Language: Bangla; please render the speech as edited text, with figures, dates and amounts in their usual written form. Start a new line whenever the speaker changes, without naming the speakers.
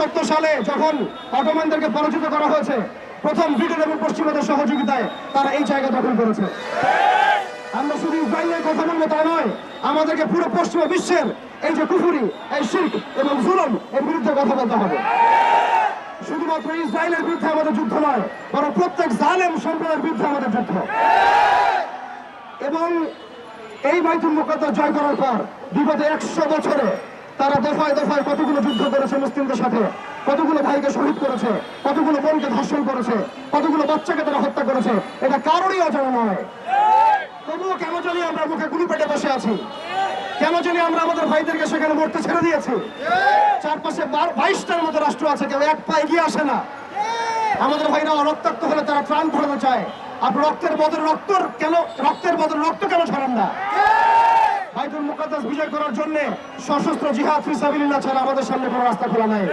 14 সালে যখন অটোমানদেরকে পরাজিত করা হয়েছে, প্রথম ব্রিটেন এবং পশ্চিমাদের সহযোগিতায় তারা এই জায়গা দখল করেছে। আমরা শুধু ইসরায়েলের কথা বলবো তা নয়, আমাদেরকে পুরো পশ্চিমা বিশ্বের এই যে কুফরি, এই শিরক এবং জুলুম এর বিরুদ্ধে কথা বলতে হবে। শুধুমাত্র ইসরায়েলের বিরুদ্ধে আমাদের যুদ্ধ নয়, বরং প্রত্যেক জালেম সম্প্রদায়ের বিরুদ্ধে আমাদের যুদ্ধ। এবং এই বাইতুল মুকাদ্দাস জয় করার পর বিগত 100 বছরে তারা দফায় দফায় কতগুলো যুদ্ধ করেছে মুসলিমদের সাথে, কতগুলো ভাইকে শহীদ করেছে, কতগুলো বোনকে ধর্ষণ করেছে, কতগুলো বাচ্চাকে তারা হত্যা করেছে, এটা কারোরই অজানা নয়। তবুও কেন জানি আমরা মুখে গুলি পেটে বসে আছি? কেন জানি আমরা আমাদের ভাইদেরকে সেখানে মরতে ছেড়ে দিয়েছি? চারপাশে 22টার মতো রাষ্ট্র আছে, কেউ এক পা এগিয়ে আসে না। আমাদের ভাইরা রক্তাক্ত হলে তারা প্রাণ ধরাতে চায়। আপনি রক্তের বদলে রক্ত কেন ছড়ান না? বাইতুল মুকাদ্দাস বিজয় করার জন্য সশস্ত্র জিহাদ ফি সাবিলিল্লাহ ছাড়া আমাদের সামনে কোনো রাস্তা খোলা নাই।